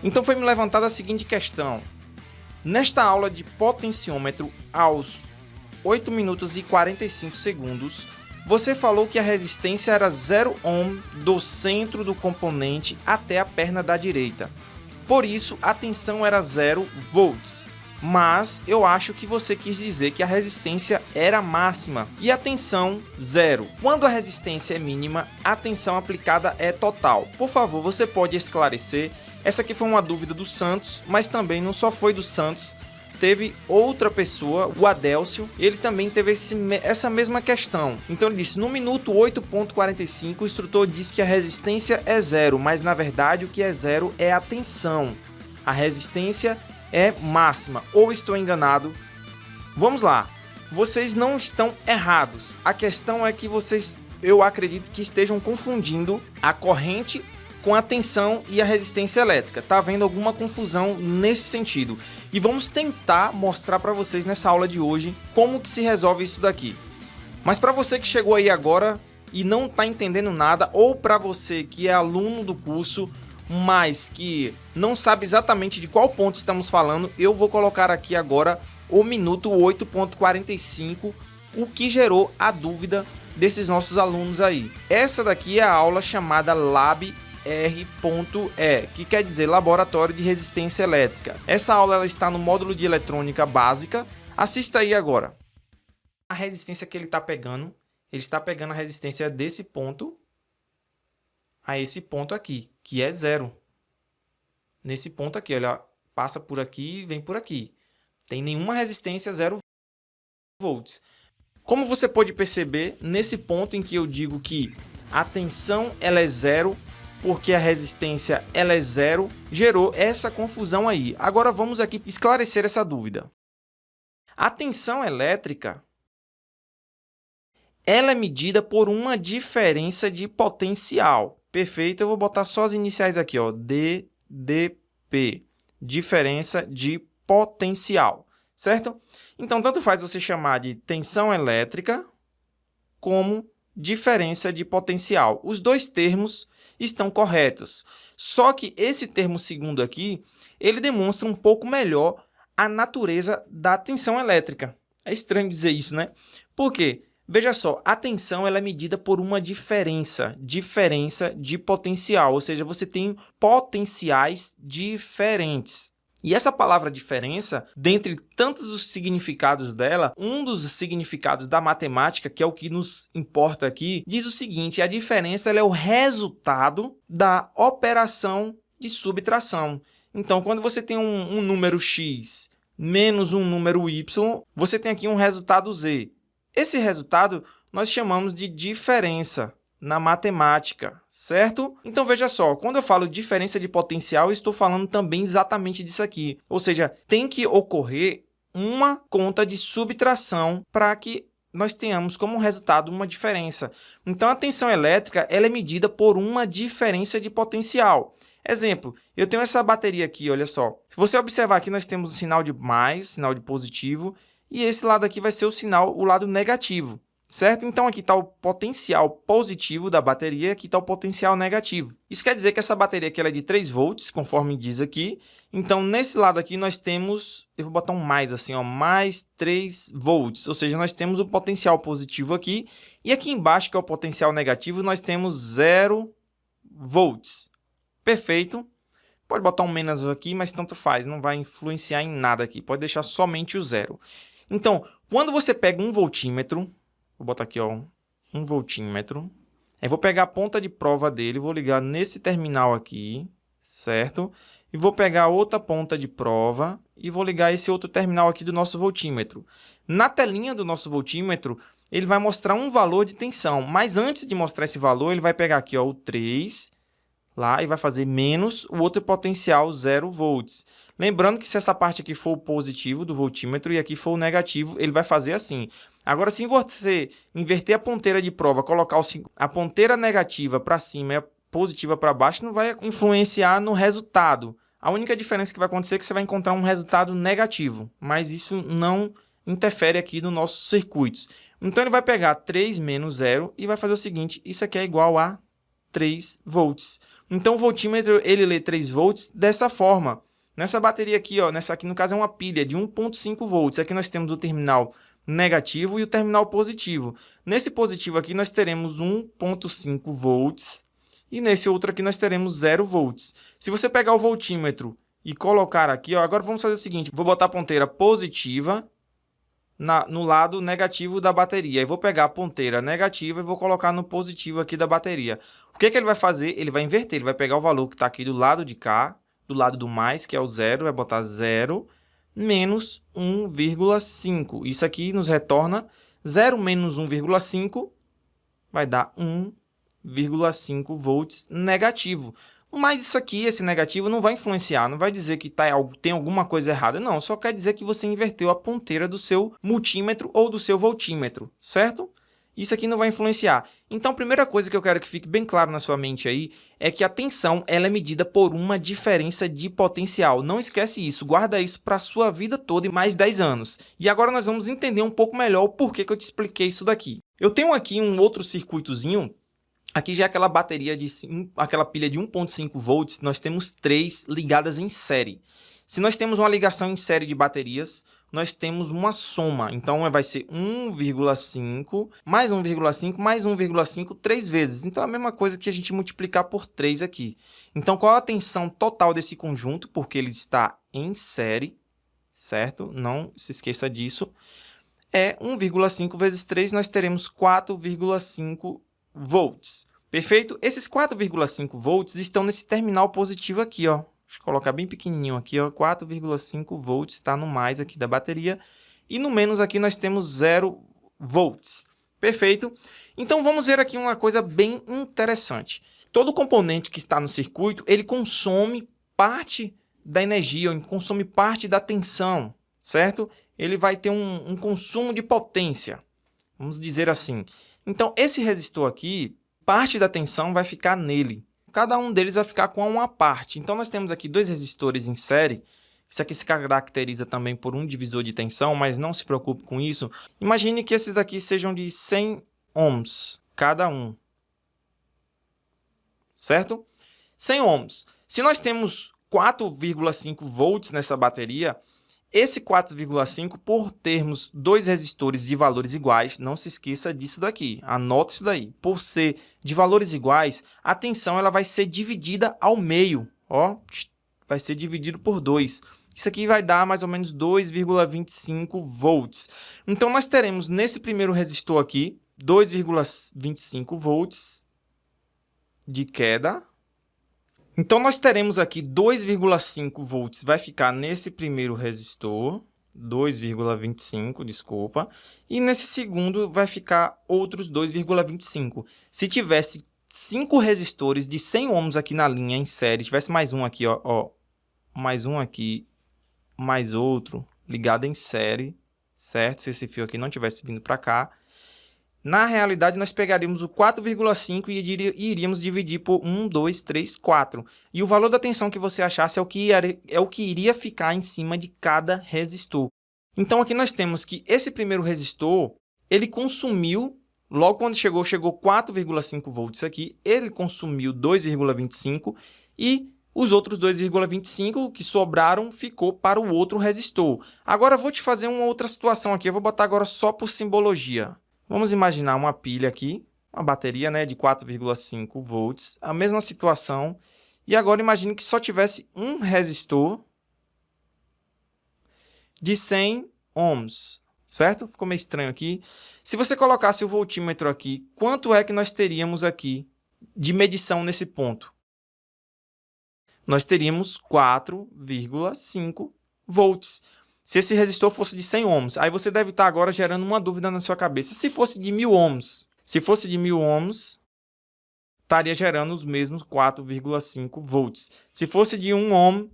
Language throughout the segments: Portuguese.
Então foi me levantada a seguinte questão. Nesta aula de potenciômetro, aos 8 minutos e 45 segundos, você falou que a resistência era 0 ohm do centro do componente até a perna da direita. Por isso, a tensão era 0 volts. Mas eu acho que você quis dizer que a resistência era máxima e a tensão 0. Quando a resistência é mínima, a tensão aplicada é total. Por favor, você pode esclarecer? Essa aqui foi uma dúvida do Santos, mas também não só foi do Santos. Teve outra pessoa, o Adélcio, ele também teve essa mesma questão. Então ele disse, no minuto 8.45 o instrutor disse que a resistência é 0, mas na verdade o que é 0 é a tensão. A resistência é máxima, ou estou enganado? Vamos lá, vocês não estão errados. A questão é que vocês, eu acredito que estejam confundindo a corrente com a tensão e a resistência elétrica. Tá havendo alguma confusão nesse sentido. E vamos tentar mostrar para vocês nessa aula de hoje como que se resolve isso daqui. Mas para você que chegou aí agora e não está entendendo nada, ou para você que é aluno do curso, mas que não sabe exatamente de qual ponto estamos falando, eu vou colocar aqui agora o minuto 8.45, o que gerou a dúvida desses nossos alunos aí. Essa daqui é a aula chamada Lab R.E, que quer dizer Laboratório de Resistência Elétrica. Essa aula ela está no módulo de eletrônica básica. Assista aí agora. A resistência que ele está pegando a resistência desse ponto a esse ponto aqui, que é 0. Nesse ponto aqui, olha, passa por aqui e vem por aqui. Tem nenhuma resistência 0 volts. Como você pode perceber, nesse ponto em que eu digo que a tensão ela é 0, porque a resistência ela é 0, gerou essa confusão aí. Agora vamos aqui esclarecer essa dúvida. A tensão elétrica ela é medida por uma diferença de potencial. Perfeito, eu vou botar só as iniciais aqui, ó, DDP, diferença de potencial, certo? Então, tanto faz você chamar de tensão elétrica como diferença de potencial. Os dois termos estão corretos. Só que esse termo segundo aqui, ele demonstra um pouco melhor a natureza da tensão elétrica. É estranho dizer isso, né? Por quê? Veja só, a tensão ela é medida por uma diferença de potencial, ou seja, você tem potenciais diferentes. E essa palavra diferença, dentre tantos os significados dela, um dos significados da matemática, que é o que nos importa aqui, diz o seguinte, a diferença ela é o resultado da operação de subtração. Então, quando você tem um número x menos um número y, você tem aqui um resultado z. Esse resultado nós chamamos de diferença na matemática, certo? Então veja só, quando eu falo diferença de potencial, eu estou falando também exatamente disso aqui. Ou seja, tem que ocorrer uma conta de subtração para que nós tenhamos como resultado uma diferença. Então a tensão elétrica ela é medida por uma diferença de potencial. Exemplo, eu tenho essa bateria aqui, olha só. Se você observar aqui, nós temos um sinal de mais, sinal de positivo, e esse lado aqui vai ser o lado negativo, certo? Então aqui está o potencial positivo da bateria, aqui está o potencial negativo. Isso quer dizer que essa bateria aqui ela é de 3 volts, conforme diz aqui. Então nesse lado aqui nós temos, eu vou botar um mais assim, ó, mais 3 volts, ou seja, nós temos o potencial positivo aqui, e aqui embaixo, que é o potencial negativo, nós temos 0 volts. Perfeito. Pode botar um menos aqui, mas tanto faz, não vai influenciar em nada aqui, pode deixar somente o 0. Então, quando você pega um voltímetro, vou botar aqui, ó, um voltímetro, aí vou pegar a ponta de prova dele, vou ligar nesse terminal aqui, certo? E vou pegar outra ponta de prova e vou ligar esse outro terminal aqui do nosso voltímetro. Na telinha do nosso voltímetro, ele vai mostrar um valor de tensão, mas antes de mostrar esse valor, ele vai pegar aqui, ó, o 3, lá, e vai fazer menos o outro potencial 0 volts. Lembrando que se essa parte aqui for o positivo do voltímetro e aqui for o negativo, ele vai fazer assim. Agora, se você inverter a ponteira de prova, colocar a ponteira negativa para cima e a positiva para baixo, não vai influenciar no resultado. A única diferença que vai acontecer é que você vai encontrar um resultado negativo, mas isso não interfere aqui nos nossos circuitos. Então, ele vai pegar 3 menos 0 e vai fazer o seguinte, isso aqui é igual a 3 volts. Então o voltímetro ele lê 3 volts dessa forma. Nessa bateria aqui, ó, nessa aqui no caso é uma pilha de 1.5 volts. Aqui nós temos o terminal negativo e o terminal positivo. Nesse positivo aqui nós teremos 1.5 volts e nesse outro aqui nós teremos 0 volts. Se você pegar o voltímetro e colocar aqui, ó, agora vamos fazer o seguinte, vou botar a ponteira positiva no lado negativo da bateria. Eu vou pegar a ponteira negativa e vou colocar no positivo aqui da bateria. O que ele vai fazer? Ele vai inverter, ele vai pegar o valor que está aqui do lado de cá, do lado do mais, que é o 0, vai botar 0 menos 1,5. Isso aqui nos retorna 0 menos 1,5 vai dar 1,5 volts negativo. Mas isso aqui, esse negativo, não vai influenciar, não vai dizer que tem alguma coisa errada, não. Só quer dizer que você inverteu a ponteira do seu multímetro ou do seu voltímetro, certo? Isso aqui não vai influenciar. Então, a primeira coisa que eu quero que fique bem claro na sua mente aí é que a tensão ela é medida por uma diferença de potencial. Não esquece isso, guarda isso para a sua vida toda e mais 10 anos. E agora nós vamos entender um pouco melhor o porquê que eu te expliquei isso daqui. Eu tenho aqui um outro circuitozinho. Aqui já é aquela bateria aquela pilha de 1.5 volts, nós temos 3 ligadas em série. Se nós temos uma ligação em série de baterias, nós temos uma soma. Então vai ser 1,5 mais 1,5 mais 1,5 3 vezes. Então é a mesma coisa que a gente multiplicar por 3 aqui. Então qual a tensão total desse conjunto? Porque ele está em série, certo? Não se esqueça disso. É 1,5 vezes 3, nós teremos 4,5 volts. Perfeito? Esses 4,5 volts estão nesse terminal positivo aqui, ó. Deixa eu colocar bem pequenininho aqui, ó. 4,5 volts está no mais aqui da bateria. E no menos aqui nós temos 0 volts. Perfeito? Então vamos ver aqui uma coisa bem interessante. Todo componente que está no circuito, ele consome parte da energia, ou consome parte da tensão, certo? Ele vai ter um consumo de potência, vamos dizer assim. Então, esse resistor aqui, parte da tensão vai ficar nele. Cada um deles vai ficar com uma parte. Então, nós temos aqui 2 resistores em série. Isso aqui se caracteriza também por um divisor de tensão, mas não se preocupe com isso. Imagine que esses daqui sejam de 100 ohms, cada um. Certo? 100 ohms. Se nós temos 4,5 volts nessa bateria, esse 4,5, por termos 2 resistores de valores iguais, não se esqueça disso daqui, anote isso daí. Por ser de valores iguais, a tensão ela vai ser dividida ao meio, ó, vai ser dividido por 2. Isso aqui vai dar mais ou menos 2,25 volts. Então, nós teremos nesse primeiro resistor aqui, 2,25 volts de queda. Então, nós teremos aqui 2,5 volts, vai ficar nesse primeiro resistor, 2,25, desculpa, e nesse segundo vai ficar outros 2,25. Se tivesse 5 resistores de 100 ohms aqui na linha em série, tivesse mais um aqui, ó, mais um aqui, mais outro ligado em série, certo? Se esse fio aqui não tivesse vindo para cá, na realidade, nós pegaríamos o 4,5 e iríamos dividir por 1, 2, 3, 4. E o valor da tensão que você achasse é o que iria ficar em cima de cada resistor. Então, aqui nós temos que esse primeiro resistor, ele consumiu, logo quando chegou 4,5 volts aqui, ele consumiu 2,25 e os outros 2,25 que sobraram ficou para o outro resistor. Agora, eu vou te fazer uma outra situação aqui, eu vou botar agora só por simbologia. Vamos imaginar uma pilha aqui, uma bateria, né, de 4,5 volts, a mesma situação. E agora imagine que só tivesse um resistor de 100 ohms, certo? Ficou meio estranho aqui. Se você colocasse o voltímetro aqui, quanto é que nós teríamos aqui de medição nesse ponto? Nós teríamos 4,5 volts. Se esse resistor fosse de 100 ohms, aí você deve estar agora gerando uma dúvida na sua cabeça. Se fosse de 1000 ohms, estaria gerando os mesmos 4,5 volts. Se fosse de 1 ohm,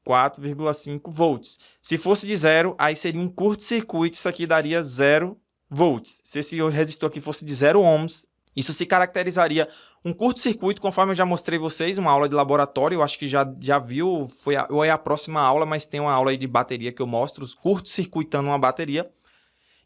4,5 volts. Se fosse de 0, aí seria um curto-circuito, isso aqui daria 0 volts. Se esse resistor aqui fosse de 0 ohms, isso se caracterizaria um curto-circuito, conforme eu já mostrei vocês, uma aula de laboratório, eu acho que já viu, ou é a próxima aula, mas tem uma aula aí de bateria que eu mostro, os curto-circuitando uma bateria.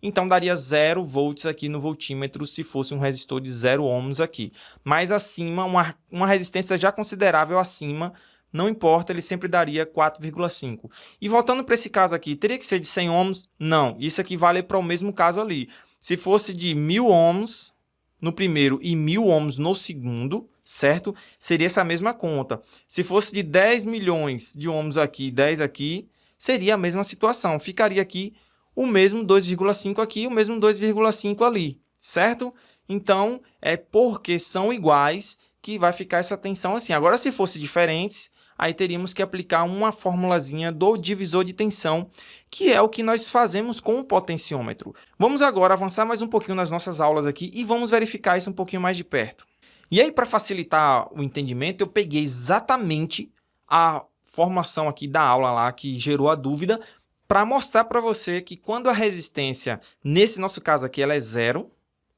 então daria 0 volts aqui no voltímetro se fosse um resistor de 0 ohms aqui. Mas acima, uma resistência já considerável acima, não importa, ele sempre daria 4,5. E voltando para esse caso aqui, teria que ser de 100 ohms? Não, isso aqui vale para o mesmo caso ali. Se fosse de 1000 ohms no primeiro e 1000 ohms no segundo, certo? Seria essa mesma conta. Se fosse de 10 milhões de ohms aqui, 10 aqui, seria a mesma situação. Ficaria aqui o mesmo 2,5 aqui, o mesmo 2,5 ali, certo? Então, é porque são iguais que vai ficar essa tensão assim. Agora, se fosse diferentes, aí teríamos que aplicar uma formulazinha do divisor de tensão, que é o que nós fazemos com o potenciômetro. Vamos agora avançar mais um pouquinho nas nossas aulas aqui e vamos verificar isso um pouquinho mais de perto. E aí, para facilitar o entendimento, eu peguei exatamente a formação aqui da aula lá que gerou a dúvida, para mostrar para você que quando a resistência, nesse nosso caso aqui, ela é 0,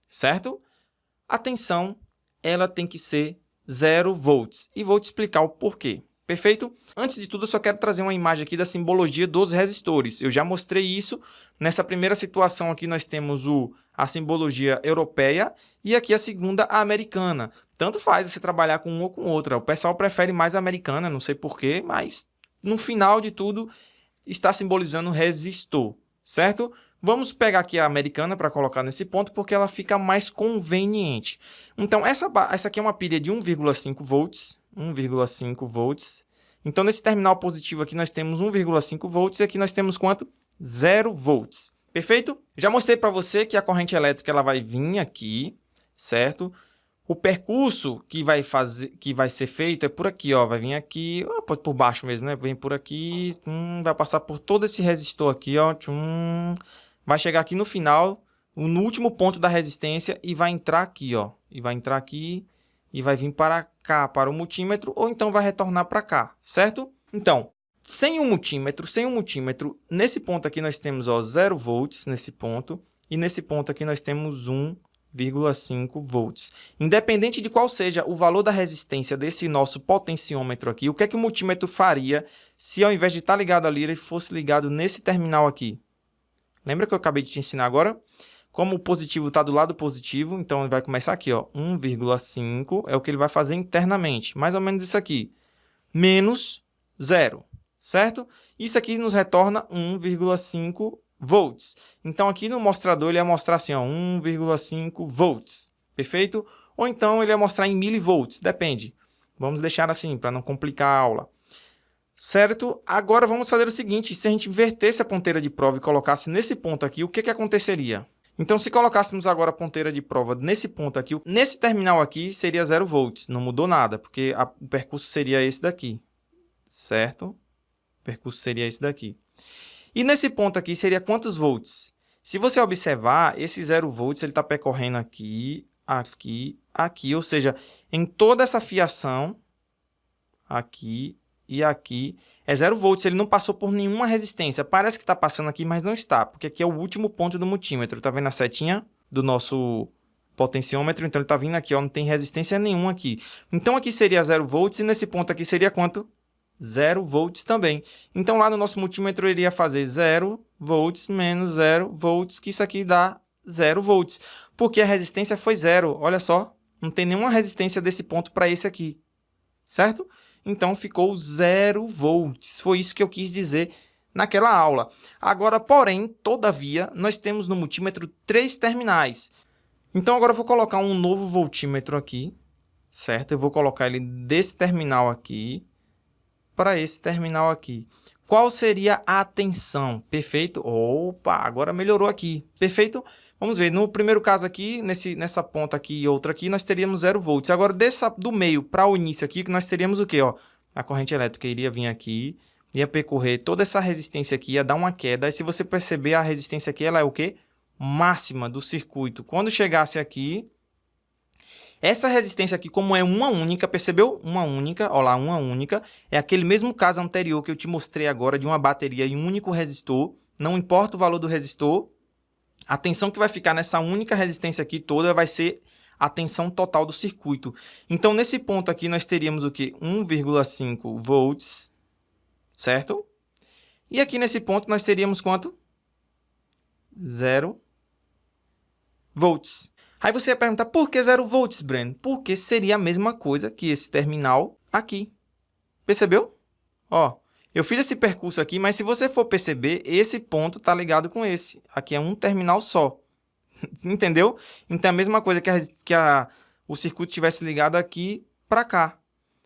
certo? A tensão, ela tem que ser 0 volts. E vou te explicar o porquê. Perfeito? Antes de tudo, eu só quero trazer uma imagem aqui da simbologia dos resistores. Eu já mostrei isso. Nessa primeira situação aqui, nós temos a simbologia europeia e aqui a segunda, a americana. Tanto faz você trabalhar com uma ou com outra. O pessoal prefere mais a americana, não sei porquê, mas no final de tudo está simbolizando resistor, certo? Vamos pegar aqui a americana para colocar nesse ponto, porque ela fica mais conveniente. Então, essa aqui é uma pilha de 1,5 volts. 1,5 volts. Então, nesse terminal positivo aqui, nós temos 1,5 volts e aqui nós temos quanto? 0 volts. Perfeito? Já mostrei para você que a corrente elétrica ela vai vir aqui, certo? O percurso que vai ser feito é por aqui, ó. Vai vir aqui, por baixo mesmo, né? Vem por aqui, vai passar por todo esse resistor aqui, ó. Vai chegar aqui no final, no último ponto da resistência e vai entrar aqui, ó. E vai entrar aqui e vai vir para cá, para o multímetro, ou então vai retornar para cá, certo? Então, sem o multímetro, nesse ponto aqui nós temos, ó, 0 volts nesse ponto, e nesse ponto aqui nós temos 1,5 volts. Independente de qual seja o valor da resistência desse nosso potenciômetro aqui, o que é que o multímetro faria se ao invés de estar ligado ali, ele fosse ligado nesse terminal aqui? Lembra que eu acabei de te ensinar agora? Como o positivo está do lado positivo, então ele vai começar aqui, ó, 1,5 é o que ele vai fazer internamente, mais ou menos isso aqui, menos 0, certo? Isso aqui nos retorna 1,5 volts. Então, aqui no mostrador, ele ia mostrar assim, ó, 1,5 volts, perfeito? Ou então, ele ia mostrar em milivolts, depende. Vamos deixar assim, para não complicar a aula. Certo? Agora, vamos fazer o seguinte, se a gente invertesse a ponteira de prova e colocasse nesse ponto aqui, o que aconteceria? Então, se colocássemos agora a ponteira de prova nesse ponto aqui, nesse terminal aqui seria 0 volts, não mudou nada, porque o percurso seria esse daqui, certo? O percurso seria esse daqui. E nesse ponto aqui seria quantos volts? Se você observar, esse 0 volts ele está percorrendo aqui, aqui, aqui, ou seja, em toda essa fiação, aqui e aqui, é 0 volts, ele não passou por nenhuma resistência. Parece que está passando aqui, mas não está, porque aqui é o último ponto do multímetro. Está vendo a setinha do nosso potenciômetro? Então, ele está vindo aqui, ó, não tem resistência nenhuma aqui. Então, aqui seria 0 volts e nesse ponto aqui seria quanto? 0 volts também. Então, lá no nosso multímetro, ele iria fazer 0 volts menos 0 volts, que isso aqui dá 0 volts. Porque a resistência foi 0, olha só. Não tem nenhuma resistência desse ponto para esse aqui, certo? Então, ficou 0 volts. Foi isso que eu quis dizer naquela aula. Agora, porém, todavia, nós temos no multímetro 3 terminais. Então, agora eu vou colocar um novo voltímetro aqui, certo? Eu vou colocar ele desse terminal aqui para esse terminal aqui. Qual seria a tensão? Perfeito? Opa, agora melhorou aqui. Perfeito? Vamos ver, no primeiro caso aqui, nessa ponta aqui e outra aqui, nós teríamos 0 volts. Agora, do meio para o início aqui, nós teríamos o quê? Ó, a corrente elétrica iria vir aqui, ia percorrer toda essa resistência aqui, ia dar uma queda. E se você perceber, a resistência aqui, ela é o quê? Máxima do circuito. Quando chegasse aqui, essa resistência aqui, como é uma única, percebeu? Uma única, ó lá, uma única. É aquele mesmo caso anterior que eu te mostrei agora de uma bateria e um único resistor. Não importa o valor do resistor. A tensão que vai ficar nessa única resistência aqui toda vai ser a tensão total do circuito. Então, nesse ponto aqui, nós teríamos o quê? 1,5 volts, certo? E aqui nesse ponto, nós teríamos quanto? 0 volts. Aí você ia perguntar, por que 0 volts, Breno? Porque seria a mesma coisa que esse terminal aqui. Percebeu? Ó, eu fiz esse percurso aqui, mas se você for perceber, esse ponto está ligado com esse. Aqui é um terminal só. Entendeu? Então é a mesma coisa que o circuito estivesse ligado aqui para cá.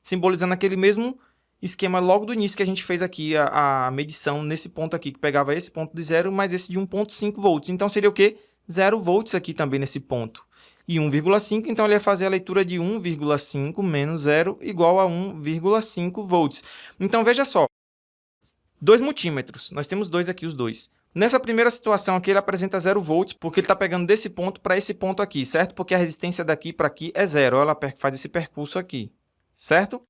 Simbolizando aquele mesmo esquema logo do início que a gente fez aqui, a medição nesse ponto aqui, que pegava esse ponto de 0, mais esse de 1,5 volts. Então seria o quê? 0 volts aqui também nesse ponto. E 1,5, então ele ia fazer a leitura de 1,5 menos 0 igual a 1,5 volts. Então veja só, 2 multímetros, nós temos dois aqui, os dois. Nessa primeira situação aqui, ele apresenta 0 volts, porque ele está pegando desse ponto para esse ponto aqui, certo? Porque a resistência daqui para aqui é 0, ela faz esse percurso aqui, certo?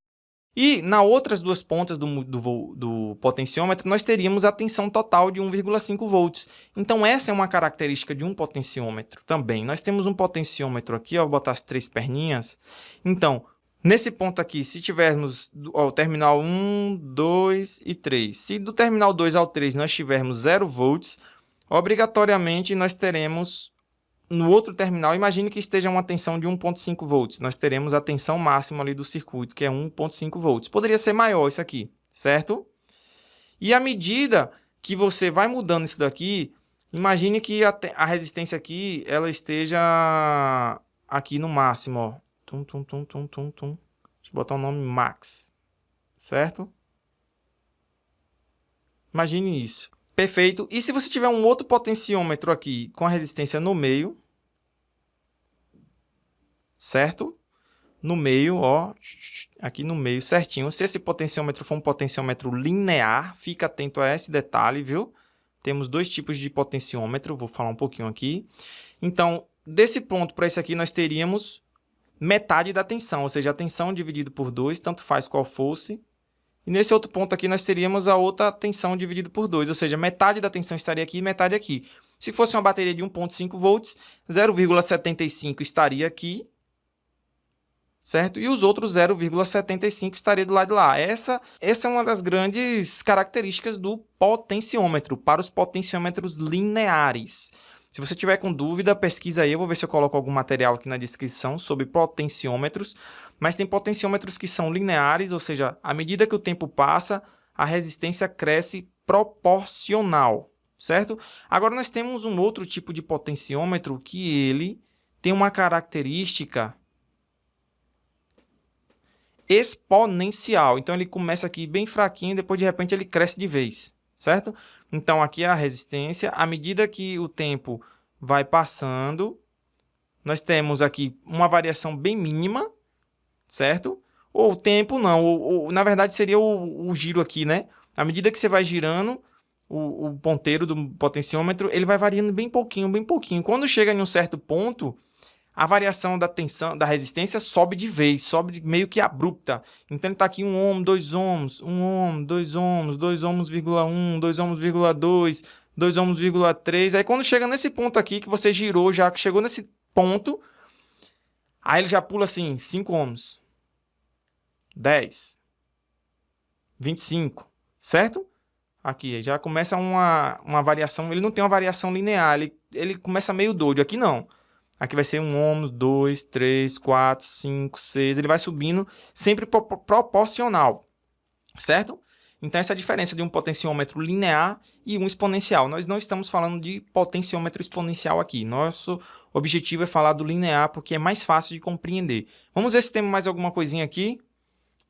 E nas outras duas pontas do potenciômetro, nós teríamos a tensão total de 1,5 volts. Então, essa é uma característica de um potenciômetro também. Nós temos um potenciômetro aqui, ó, vou botar as 3 perninhas. Então, nesse ponto aqui, se tivermos o terminal 1, 2 e 3, se do terminal 2 ao 3 nós tivermos 0 volts, obrigatoriamente nós teremos no outro terminal, imagine que esteja uma tensão de 1,5 volts. Nós teremos a tensão máxima ali do circuito, que é 1,5 volts. Poderia ser maior isso aqui, certo? E à medida que você vai mudando isso daqui, imagine que a resistência aqui, ela esteja aqui no máximo, ó. Deixa eu botar o nome max, certo? Imagine isso. Perfeito. E se você tiver um outro potenciômetro aqui com a resistência no meio, certo? No meio, ó, aqui no meio certinho. Se esse potenciômetro for um potenciômetro linear, fica atento a esse detalhe, viu? Temos dois tipos de potenciômetro, vou falar um pouquinho aqui. Então, desse ponto para esse aqui, nós teríamos metade da tensão, ou seja, a tensão dividido por 2, tanto faz qual fosse. E nesse outro ponto aqui, nós teríamos a outra tensão dividida por 2, ou seja, metade da tensão estaria aqui e metade aqui. Se fosse uma bateria de 1,5 volts, 0,75 estaria aqui, certo? E os outros 0,75 estaria do lado de lá. Essa é uma das grandes características do potenciômetro, para os potenciômetros lineares. Se você tiver com dúvida, pesquisa aí, eu vou ver se eu coloco algum material aqui na descrição sobre potenciômetros, mas tem potenciômetros que são lineares, ou seja, à medida que o tempo passa, a resistência cresce proporcional, certo? Agora nós temos um outro tipo de potenciômetro que ele tem uma característica exponencial. Então ele começa aqui bem fraquinho e depois de repente ele cresce de vez, certo? Então aqui é a resistência. À medida que o tempo vai passando, nós temos aqui uma variação bem mínima, certo? Ou o tempo não, ou na verdade seria o giro aqui, né? À medida que você vai girando o ponteiro do potenciômetro, ele vai variando bem pouquinho, bem pouquinho. Quando chega em um certo ponto, a variação da tensão, da resistência sobe de vez, sobe meio que abrupta. Então ele está aqui 1 ohm, 2 ohms, 1 ohm, 2 ohms, 2 ohms,1, 2 ohms,2, 2 ohms,3. Aí quando chega nesse ponto aqui, que você girou, já que chegou nesse ponto, aí ele já pula assim, 5 ohms, 10, 25, certo? Aqui já começa uma variação, ele não tem uma variação linear, ele começa meio doido, aqui não. Aqui vai ser 1 ohm, 2, 3, 4, 5, 6. Ele vai subindo sempre proporcional, certo? Então, essa é a diferença de um potenciômetro linear e um exponencial. Nós não estamos falando de potenciômetro exponencial aqui. Nosso objetivo é falar do linear porque é mais fácil de compreender. Vamos ver se temos mais alguma coisinha aqui.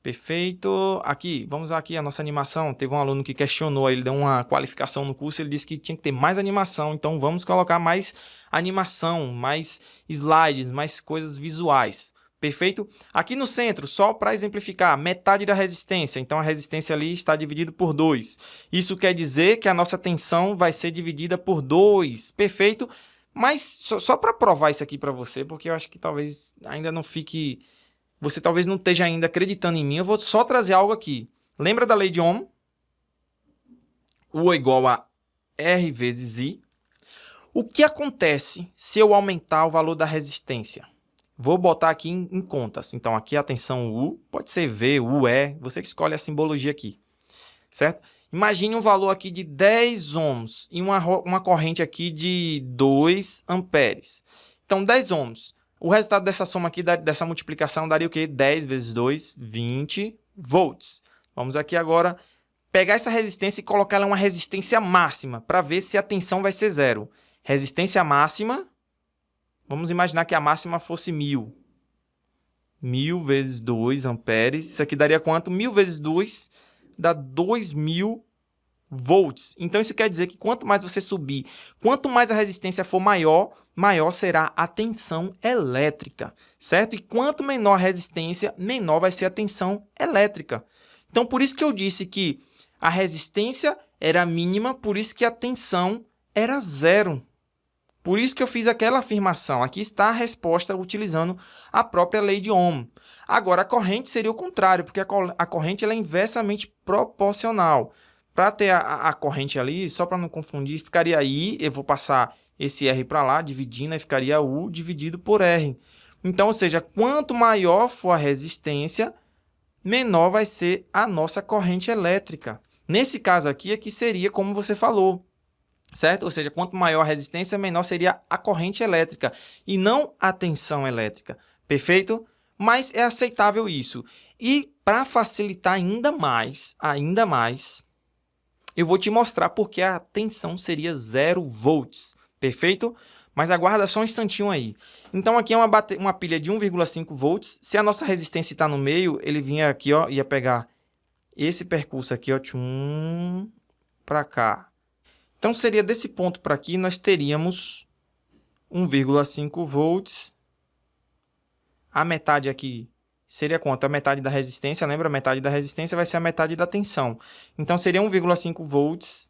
Perfeito. Aqui, vamos aqui a nossa animação. Teve um aluno que questionou, ele deu uma qualificação no curso, ele disse que tinha que ter mais animação, então vamos colocar mais animação, mais slides, mais coisas visuais. Perfeito? Aqui no centro, só para exemplificar, metade da resistência, então a resistência ali está dividida por 2. Isso quer dizer que a nossa tensão vai ser dividida por 2. Perfeito? Mas só para provar isso aqui para você, porque eu acho que talvez ainda não fique... Você talvez não esteja ainda acreditando em mim, eu vou só trazer algo aqui. Lembra da lei de Ohm? U é igual a R vezes I. O que acontece se eu aumentar o valor da resistência? Vou botar aqui em contas. Então, aqui a tensão U, pode ser V, U, E, você que escolhe a simbologia aqui, certo? Imagine um valor aqui de 10 ohms e uma corrente aqui de 2 amperes. Então, 10 ohms. O resultado dessa soma aqui, dessa multiplicação, daria o quê? 10 vezes 2, 20 volts. Vamos aqui agora pegar essa resistência e colocar ela em uma resistência máxima, para ver se a tensão vai ser zero. Resistência máxima, vamos imaginar que a máxima fosse 1000. 1000 vezes 2 amperes, isso aqui daria quanto? 1000 vezes 2 dá 2000 volts. Então, isso quer dizer que quanto mais você subir, quanto mais a resistência for maior, maior será a tensão elétrica, certo? E quanto menor a resistência, menor vai ser a tensão elétrica. Então, por isso que eu disse que a resistência era mínima, por isso que a tensão era zero. Por isso que eu fiz aquela afirmação. Aqui está a resposta utilizando a própria lei de Ohm. Agora, a corrente seria o contrário, porque a corrente ela é inversamente proporcional. Para ter a corrente ali, só para não confundir, ficaria I, eu vou passar esse R para lá, dividindo, aí ficaria U dividido por R. Então, ou seja, quanto maior for a resistência, menor vai ser a nossa corrente elétrica. Nesse caso aqui seria como você falou, certo? Ou seja, quanto maior a resistência, menor seria a corrente elétrica e não a tensão elétrica. Perfeito? Mas é aceitável isso. E para facilitar ainda mais, eu vou te mostrar porque a tensão seria 0 volts. Perfeito? Mas aguarda só um instantinho aí. Então, aqui é uma pilha de 1,5 volts. Se a nossa resistência está no meio, ele vinha aqui, ó, ia pegar esse percurso aqui, ó, para cá. Então, seria desse ponto para aqui, nós teríamos 1,5 volts. A metade aqui seria quanto? A metade da resistência. Lembra? A metade da resistência vai ser a metade da tensão. Então, seria 1,5 volts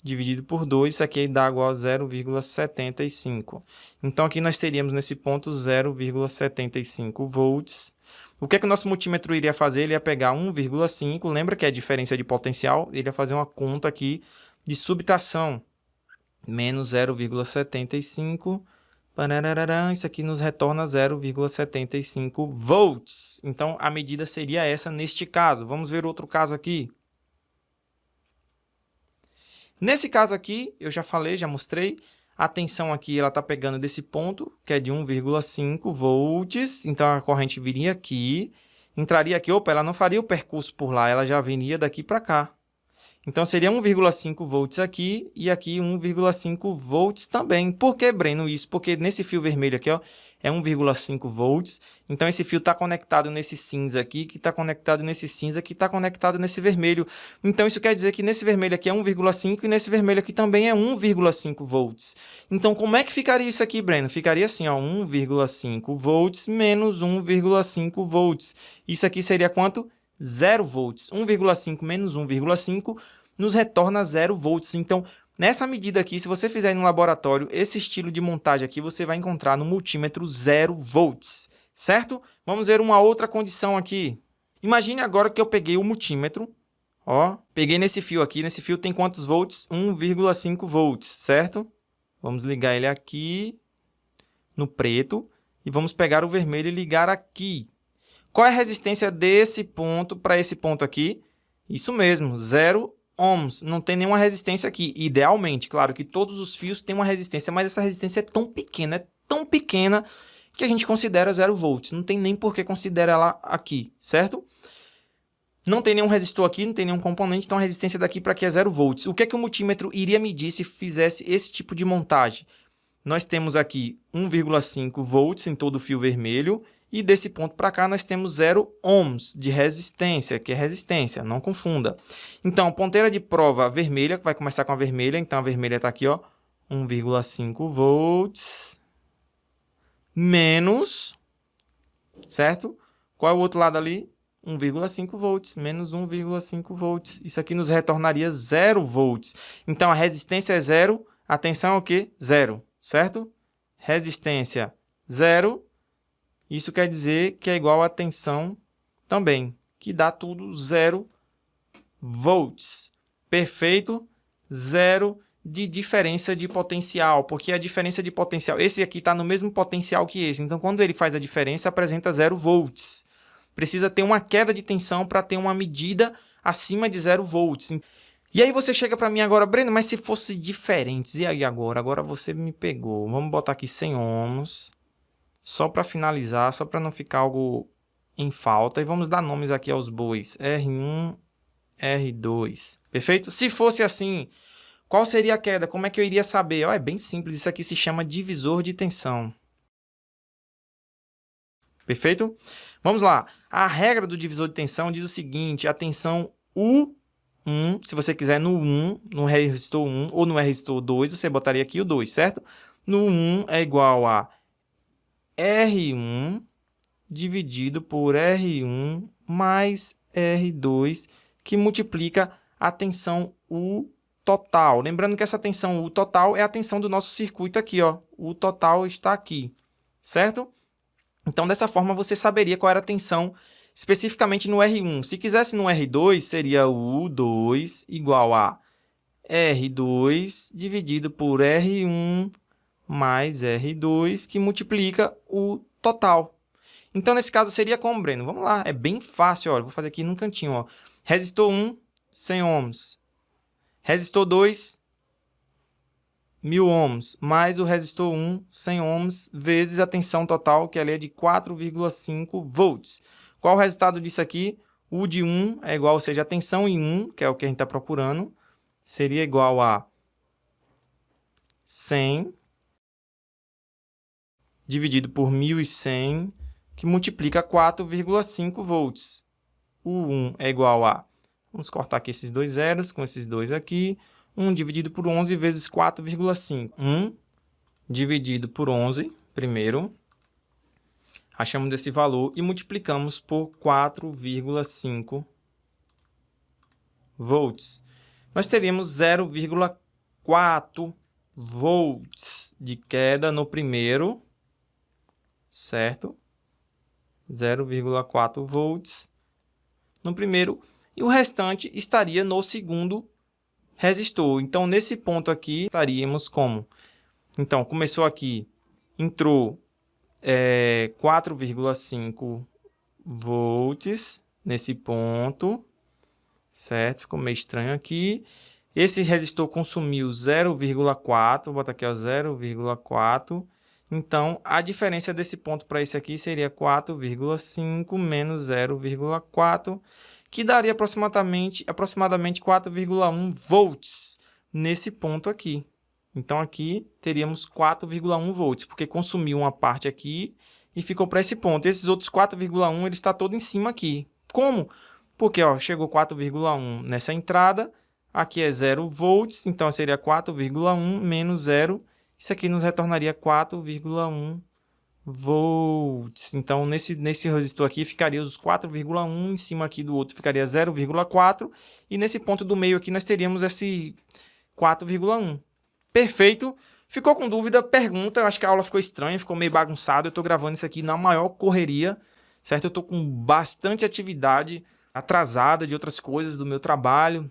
dividido por 2, isso aqui dá igual a 0,75. Então, aqui nós teríamos nesse ponto 0,75 volts. O que é que o nosso multímetro iria fazer? Ele ia pegar 1,5, lembra que é a diferença de potencial? Ele ia fazer uma conta aqui de subtração. Menos 0,75. Isso aqui nos retorna 0,75 volts. Então, a medida seria essa neste caso. Vamos ver outro caso aqui. Nesse caso aqui, eu já falei, já mostrei, a tensão aqui ela está pegando desse ponto, que é de 1,5 volts, então a corrente viria aqui, entraria aqui, opa, ela não faria o percurso por lá, ela já viria daqui para cá. Então, seria 1,5 volts aqui e aqui 1,5 volts também. Por que, Breno, isso? Porque nesse fio vermelho aqui, ó, é 1,5 volts. Então, esse fio está conectado nesse cinza aqui, que está conectado nesse cinza, que está conectado nesse vermelho. Então, isso quer dizer que nesse vermelho aqui é 1,5 e nesse vermelho aqui também é 1,5 volts. Então, como é que ficaria isso aqui, Breno? Ficaria assim, ó, 1,5 volts menos 1,5 volts. Isso aqui seria quanto? 0 volts. 1,5 menos 1,5 nos retorna 0 volts. Então, nessa medida aqui, se você fizer no laboratório esse estilo de montagem aqui, você vai encontrar no multímetro 0 volts, certo? Vamos ver uma outra condição aqui. Imagine agora que eu peguei o multímetro, ó, peguei nesse fio aqui, nesse fio tem quantos volts? 1,5 volts, certo? Vamos ligar ele aqui no preto e vamos pegar o vermelho e ligar aqui. Qual é a resistência desse ponto para esse ponto aqui? Isso mesmo, 0 ohms. Não tem nenhuma resistência aqui. Idealmente, claro que todos os fios têm uma resistência, mas essa resistência é tão pequena que a gente considera 0 volts. Não tem nem por que considerar ela aqui, certo? Não tem nenhum resistor aqui, não tem nenhum componente, então a resistência daqui para aqui é 0 volts. O que é que o multímetro iria medir se fizesse esse tipo de montagem? Nós temos aqui 1,5 volts em todo o fio vermelho. E desse ponto para cá nós temos 0 ohms de resistência, que é resistência, não confunda. Então, ponteira de prova vermelha, que vai começar com a vermelha, então a vermelha está aqui, ó, 1,5 volts, menos, certo? Qual é o outro lado ali? 1,5 volts, menos 1,5 volts. Isso aqui nos retornaria 0 volts. Então, a resistência é 0, a tensão é o quê? 0, certo? Resistência 0. Isso quer dizer que é igual a tensão também, que dá tudo 0 volts. Perfeito? 0 de diferença de potencial, porque a diferença de potencial, esse aqui está no mesmo potencial que esse, então quando ele faz a diferença, apresenta 0 volts. Precisa ter uma queda de tensão para ter uma medida acima de 0 volts. E aí você chega para mim agora, Breno, mas se fosse diferentes, e aí agora? Agora você me pegou. Vamos botar aqui 100 ohms, só para finalizar, só para não ficar algo em falta. E vamos dar nomes aqui aos bois, R1, R2, perfeito? Se fosse assim, qual seria a queda? Como é que eu iria saber? É bem simples, isso aqui se chama divisor de tensão. Perfeito? Vamos lá. A regra do divisor de tensão diz o seguinte, a tensão U1, se você quiser no 1, no resistor 1 ou no resistor 2, você botaria aqui o 2, certo? No 1 é igual a R1 dividido por R1 mais R2, que multiplica a tensão U total. Lembrando que essa tensão U total é a tensão do nosso circuito aqui, ó. O total está aqui, certo? Então, dessa forma, você saberia qual era a tensão especificamente no R1. Se quisesse no R2, seria U2 igual a R2 dividido por R1 mais R2, que multiplica o total. Então, nesse caso, seria como, Breno? Vamos lá, é bem fácil, ó. Vou fazer aqui num cantinho, ó. Resistor 1, 100 ohms. Resistor 2, 1000 ohms, mais o resistor 1, 100 ohms, vezes a tensão total, que ali é de 4,5 volts. Qual o resultado disso aqui? U de 1 é igual, ou seja, a tensão em 1, que é o que a gente está procurando, seria igual a 100 dividido por 1100, que multiplica 4,5 volts. U1 é igual a, vamos cortar aqui esses dois zeros com esses dois aqui, 1 dividido por 11 vezes 4,5. 1 dividido por 11, primeiro, achamos esse valor e multiplicamos por 4,5 volts. Nós teríamos 0,4 volts de queda no primeiro, certo? 0,4 volts no primeiro e o restante estaria no segundo resistor. Então, nesse ponto aqui, estaríamos como? Então, começou aqui, entrou 4,5 volts nesse ponto, certo? Ficou meio estranho aqui. Esse resistor consumiu 0,4, vou botar aqui, ó, 0,4. Então, a diferença desse ponto para esse aqui seria 4,5 menos 0,4, que daria aproximadamente 4,1 volts nesse ponto aqui. Então, aqui teríamos 4,1 volts, porque consumiu uma parte aqui e ficou para esse ponto. Esses outros 4,1 ele está todo em cima aqui. Como? Porque ó, chegou 4,1 nessa entrada, aqui é 0 volts, então seria 4,1 menos 0. Isso aqui nos retornaria 4,1 volts. Então, nesse resistor aqui, ficaria os 4,1, em cima aqui do outro ficaria 0,4. E nesse ponto do meio aqui, nós teríamos esse 4,1. Perfeito. Ficou com dúvida? Pergunta. Eu acho que a aula ficou estranha, ficou meio bagunçado. Eu estou gravando isso aqui na maior correria, certo? Eu estou com bastante atividade atrasada de outras coisas do meu trabalho.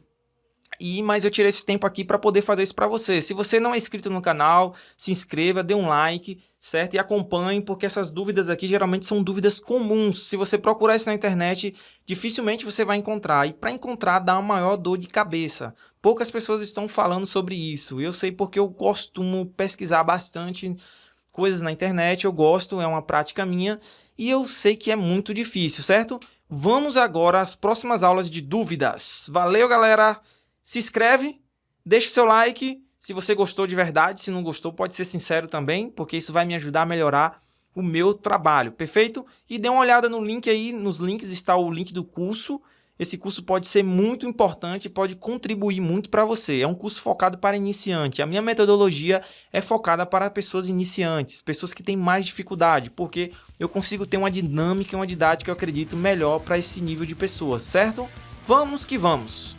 Mas eu tirei esse tempo aqui para poder fazer isso para você. Se você não é inscrito no canal, se inscreva, dê um like, certo? E acompanhe, porque essas dúvidas aqui geralmente são dúvidas comuns. Se você procurar isso na internet, dificilmente você vai encontrar. E para encontrar dá uma maior dor de cabeça. Poucas pessoas estão falando sobre isso. Eu sei porque eu costumo pesquisar bastante coisas na internet. Eu gosto, é uma prática minha. E eu sei que é muito difícil, certo? Vamos agora às próximas aulas de dúvidas. Valeu, galera! Se inscreve, deixa o seu like se você gostou de verdade. Se não gostou, pode ser sincero também, porque isso vai me ajudar a melhorar o meu trabalho, perfeito? E dê uma olhada no link aí, nos links está o link do curso. Esse curso pode ser muito importante, pode contribuir muito para você. É um curso focado para iniciante. A minha metodologia é focada para pessoas iniciantes, pessoas que têm mais dificuldade, porque eu consigo ter uma dinâmica e uma didática, eu acredito, melhor para esse nível de pessoas, certo? Vamos que vamos!